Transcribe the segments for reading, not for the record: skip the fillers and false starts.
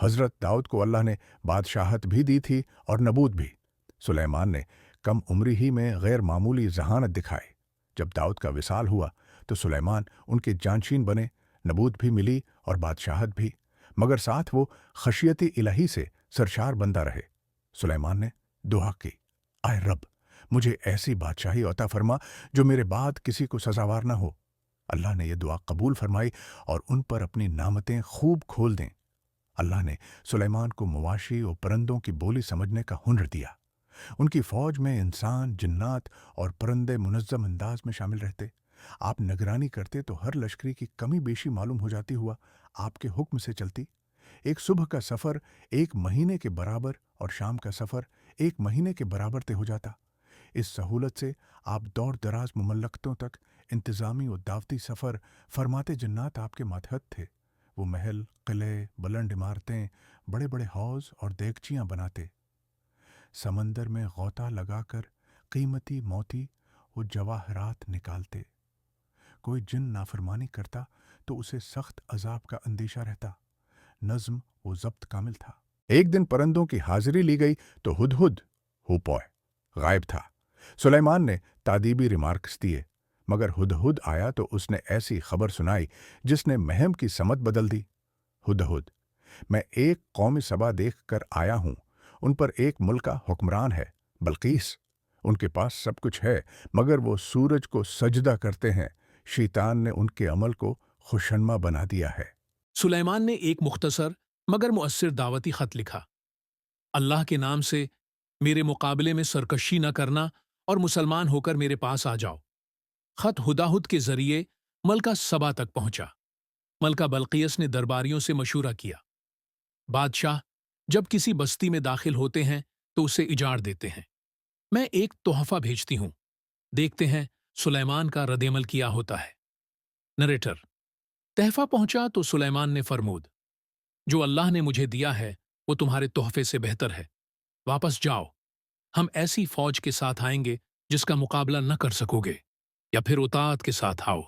حضرت दाऊद को अल्लाह ने बादशाहत भी दी थी और नबूत भी। सुलेमान ने कम उम्री ही में गैर मामूली जहानत दिखाई। जब दाऊद का विसाल हुआ तो सुलेमान उनके जानशीन बने, नबूत भी मिली और बादशाहत भी, मगर साथ वो खशियत इलाही से सरशार बंदा रहे। सुलेमान ने दुआ की, आए रब, मुझे ऐसी बादशाही अता फरमा जो मेरे बाद किसी को सजावार न हो। अल्लाह ने यह दुआ कबूल फरमाई और उन पर अपनी नामतें खूब खोल दें। अल्लाह ने सुलेमान को मवाशी और परंदों की बोली समझने का हुनर दिया। उनकी फौज में इंसान, जिन्नात और परंदे मुनज़्ज़म अंदाज में शामिल रहते। आप निगरानी करते तो हर लश्करी की कमी बेशी मालूम हो जाती हुआ आपके हुक्म से चलती। एक सुबह का सफ़र 1 महीने के बराबर और शाम का सफ़र 1 महीने के बराबर तय हो जाता। इस सहूलत से आप दौर दराज मुमल्लकतों तक इंतज़ामी और दावती सफ़र फरमाते। जन्नात आपके मातहत थे। वो महल, किले, बुलंद इमारतें, बड़े बड़े हौज़ और देगचियाँ बनाते। समंदर में गौता लगाकर कीमती मोती और जवाहरात निकालते। कोई जिन नाफरमानी करता तो उसे सख्त अजाब का अंदेशा रहता। नज़्म वो ज़ब्त कामिल था। एक दिन परंदों की हाजिरी ली गई तो हुदहुद हुपॉय गायब था। सुलेमान ने तादीबी रिमार्क्स दिए, मगर हुदहुद आया तो उसने ऐसी खबर सुनाई जिसने महम की समत बदल दी। हुदहुद, मैं एक कौमी सबा देख कर आया हूँ। उन पर एक मुल्क का हुक्मरान है, बल्कीस। उनके पास सब कुछ है, मगर वो सूरज को सजदा करते हैं। शैतान ने उनके अमल को खुशनमा बना दिया है। सुलेमान ने एक मुख्तसर मगर मुअस्सिर दावती खत लिखा। अल्लाह के नाम से मेरे मुकाबले में सरकशी न करना और मुसलमान होकर मेरे पास आ जाओ। खत हुदाहुद के जरिए मलका सबा तक पहुंचा। मलका बल्कियस ने दरबारियों से मशूरा किया। बादशाह जब किसी बस्ती में दाखिल होते हैं तो उसे इजाड़ देते हैं। मैं एक तोहफा भेजती हूं। देखते हैं सुलेमान का रद्देमल किया होता है। नरेटर, तहफा पहुंचा तो सुलेमान ने फरमूद, जो अल्लाह ने मुझे दिया है वो तुम्हारे तोहफे से बेहतर है। वापस जाओ। हम ऐसी फौज के साथ आएंगे जिसका मुकाबला न कर सकोगे, या फिर उताअत के साथ आओ।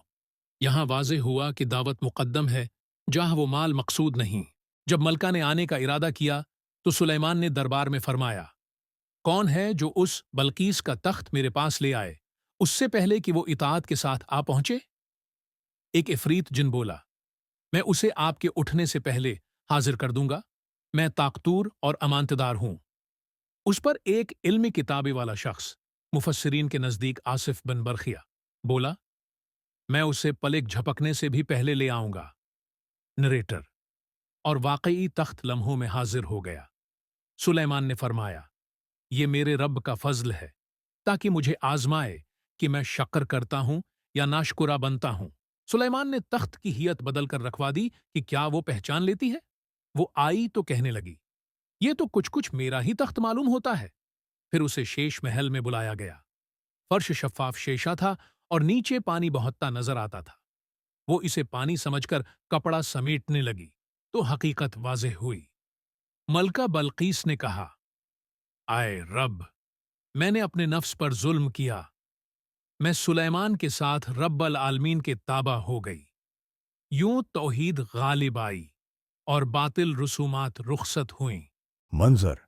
यहां वाज़े हुआ कि दावत मुकद्दम है, जहां वो माल मकसूद नहीं। जब मलका ने आने का इरादा किया तो सुलेमान ने दरबार में फरमाया, कौन है जो उस बल्कीस का तख्त मेरे पास ले आए उससे पहले कि वो इताअत के साथ आ पहुंचे। एक इफरीत जिन बोला, मैं उसे आपके उठने से पहले हाजिर कर दूंगा। मैं ताकतूर और अमानतदार हूं। उस पर एक इल्मी किताबे वाला शख्स, मुफस्सिरीन के नजदीक आसिफ बिन बरखिया, बोला, मैं उसे पलक झपकने से भी पहले ले आऊंगा। नरेटर, और वाकई तख्त लम्हों में हाजिर हो गया। सुलेमान ने फरमाया, ये मेरे रब का फजल है, ताकि मुझे आजमाए कि मैं शक्र करता हूं या नाशकुरा बनता हूं। सुलेमान ने तख्त की हियत बदल कर रखवा दी कि क्या वो पहचान लेती है। वो आई तो कहने लगी, ये तो कुछ कुछ मेरा ही तख्त मालूम होता है। फिर उसे शेष महल में बुलाया गया। फर्श शफ्फाफ शेशा था और नीचे पानी बहता नजर आता था। वो इसे पानी समझकर कपड़ा समेटने लगी तो हकीकत वाज़ेह हुई। मलका बल्कीस ने कहा, आए रब, मैंने अपने नफ्स पर जुल्म किया। मैं सुलेमान के साथ रब्बल आलमीन के ताबा हो गई। यूं तौहीद गालिब आई और बातिल रसूमात रुखसत हुईं। मंजर,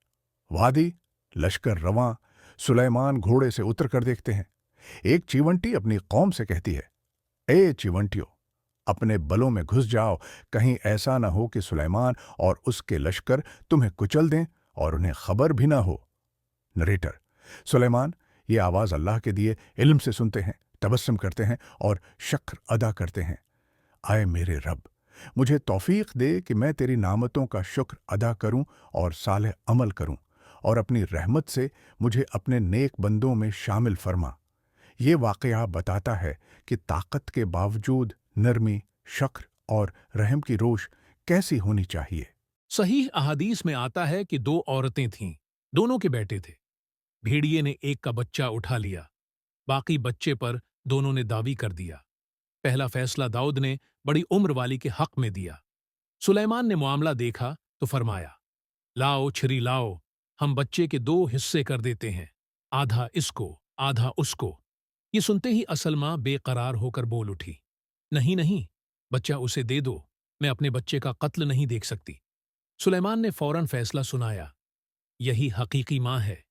वादी, लश्कर रवां, सुलेमान घोड़े से उतर कर देखते हैं। एक चीवंटी अपनी कौम से कहती है, ए चीवंटियों, अपने बलों में घुस जाओ। कहीं ऐसा ना हो कि सुलेमान और उसके लश्कर तुम्हें कुचल दें और उन्हें खबर भी ना हो। नरेटर, सुलेमान ये आवाज़ अल्लाह के दिए इल्म से सुनते हैं, तबस्सुम करते हैं और शक्र अदा करते हैं। आए मेरे रब, मुझे तौफीक दे कि मैं तेरी नामतों का शुक्र अदा करूं और सालेह अमल करूं, और अपनी रहमत से मुझे अपने नेक बंदों में शामिल फरमा। ये वाक़या बताता है कि ताकत के बावजूद नरमी, शक्र और रहम की रोश कैसी होनी चाहिए। सहीह अहादीस में आता है कि दो औरतें थीं, दोनों के बेटे थे। भेड़िए ने एक का बच्चा उठा लिया, बाकी बच्चे पर दोनों ने दावी कर दिया। पहला फैसला दाऊद ने बड़ी उम्र वाली के हक में दिया। सुलेमान ने मामला देखा तो फरमाया, लाओ छरी लाओ, हम बच्चे के 2 हिस्से कर देते हैं, आधा इसको आधा उसको। ये सुनते ही असल मां बेकरार होकर बोल उठी, नहीं नहीं, बच्चा उसे दे दो, मैं अपने बच्चे का कत्ल नहीं देख सकती। सुलेमान ने फौरन फैसला सुनाया, यही हकीकी माँ है।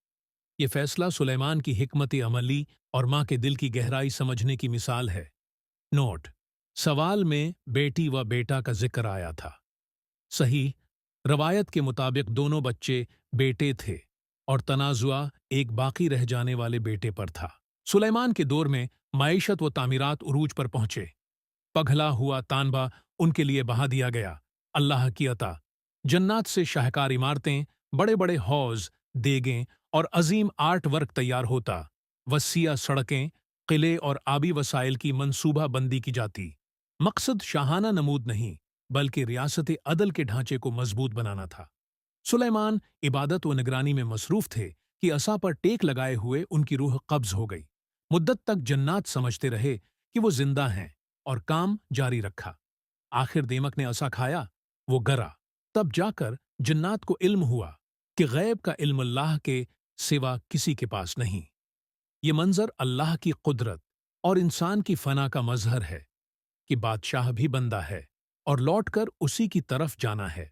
ये फैसला सुलेमान की हिकमत अमली और माँ के दिल की गहराई समझने की मिसाल है। नोट: सवाल में बेटी व बेटा का जिक्र आया था। सही रवायत के मुताबिक दोनों बच्चे बेटे थे और तनाजुआ एक बाकी रह जाने वाले बेटे पर था। सुलेमान के दौर में माइशत व तामीरात उरूज पर पहुंचे। पघला हुआ तानबा उनके लिए बहा दिया गया। अल्लाह की अता, जन्नात से शाहकार इमारतें, बड़े बड़े हौज, देगें और अजीम आर्ट वर्क तैयार होता। वसीया सड़कें, किले और आबी वसाइल की मंसूबा बंदी की जाती। मकसद शाहाना नमूद नहीं, बल्कि रियासत अदल के ढांचे को मजबूत बनाना था। सुलेमान इबादत व निगरानी में मसरूफ थे कि असा पर टेक लगाए हुए उनकी रूह कब्ज हो गई। मुद्दत तक जन्नात समझते रहे कि वो जिंदा हैं और काम जारी रखा। आखिर दीमक ने असा खाया, वो गरा। तब जाकर जन्नात को इल्म हुआ कि गैब का इल्म अल्लाह के सिवा किसी के पास नहीं। ये मंजर अल्लाह की कुदरत और इंसान की फना का मजहर है कि बादशाह भी बंदा है और लौटकर उसी की तरफ जाना है।